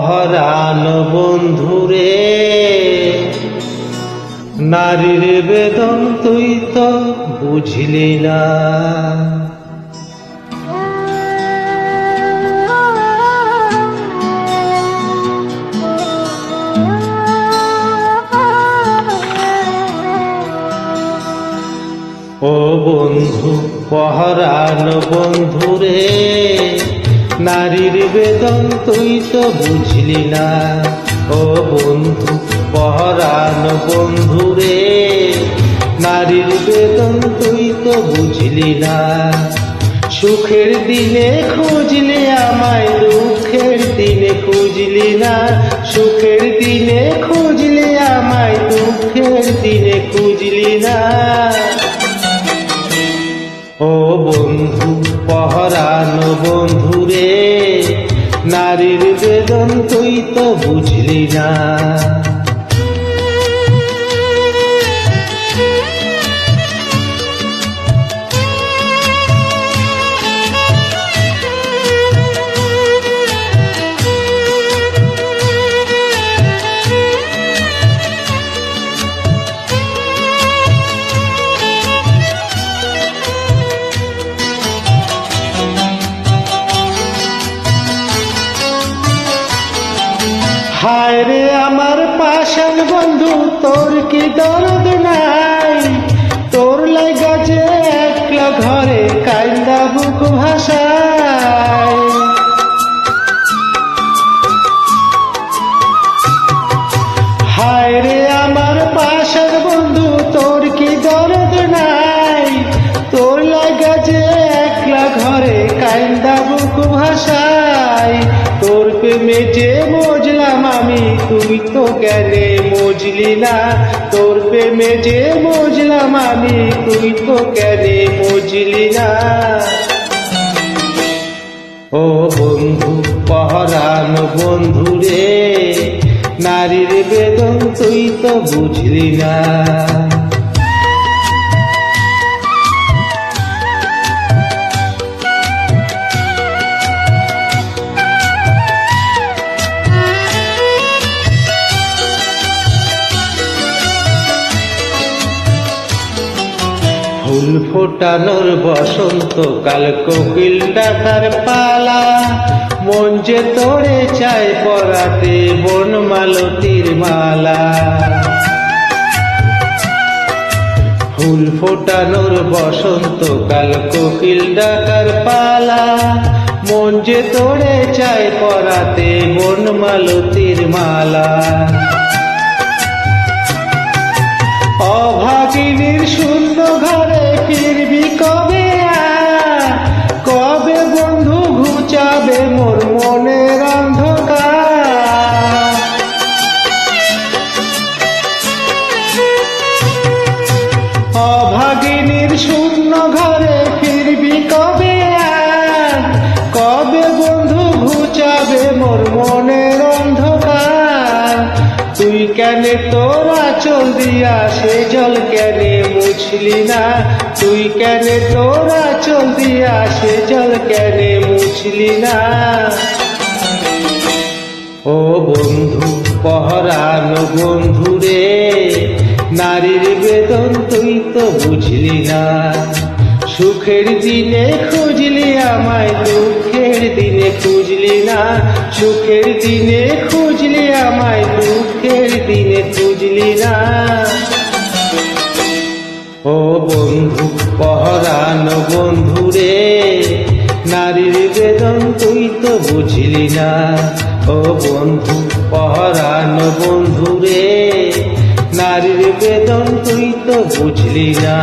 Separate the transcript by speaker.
Speaker 1: পহরান বন্ধুরে, নারীর বেদন তুই তো বুঝলি না। ও বন্ধু পহরান বন্ধুরে, নারীর বেদন তুই তো বুঝলি না। ও বন্ধু পহরান বন্ধুরে, নারীর বেদন তুই তো বুঝলি না। সুখের দিনে খুঁজলি আমায়, দুঃখের দিনে খুঁজলি না। সুখের দিনে খুঁজলি আমায়, দুঃখের দিনে খুঁজলি না। ও বন্ধু পহরান বন্ধুরে, নারীর বেদন তুই তো বুঝলি না। হায় রে আমার পাষাণ বন্ধু, তোর কি দরদ নাই? তোর লাগা যে একলা ঘরে কান্দা বুক ভাষায়। হায় রে আমার পাষাণ বন্ধু, তোর কি দরদ নাই? তোর লাগা যে একলা ঘরে কান্দা বুক ভাষায়। তোর প্রেমে যে মজলাম আমি, তুই তো জ্ঞানে মজলি না। তোর প্রেমে যে মজলাম আমি, তুই তো জ্ঞানে মজলি না। ও বন্ধু পহরান বন্ধুরে, নারীর বেদন তুই তো বুঝলি না। ফুল ফোটানোর বসন্ত কাল, কোকিল ডাকার পালা। মন যে তোরে চায় পরাতে বন মালতীর মালা। ফুল ফোটানোর বসন্ত কাল, কোকিল ডাকার পালা। মন যে তোরে চায় পরাতে বন মালতীর মালা। অভাগিনীর শূন্য ঘরে ফিরবি কবে? কবে বন্ধু ঘুচাবে মোর মনের অন্ধকার? অভাগিনীর শূন্য ঘরে ফিরবি কবে? কবে বন্ধু ঘুচাবে মোর মনের অন্ধকার? তুই কেন তোর আঁচল দিয়া সে জল কেন মুছলি না? তুই কেন তোর আঁচল দিয়া সে জল কেন মুছলি না? ও বন্ধু পহরান বন্ধুরে, নারীর বেদন তুই তো বুঝলি না। সুখের দিনে খুঁজলি আমায়, দুঃখের দিনে খুঁজলি না। সুখের দিনে খুঁজলি আমায়, দুঃখের দিনে খুঁজলি না। ও বন্ধু পহরান বন্ধুরে, নারীর বেদন তুই তো বুঝলি না। ও বন্ধু পহরান বন্ধুরে, নারীর বেদন তুই তো বুঝলি না।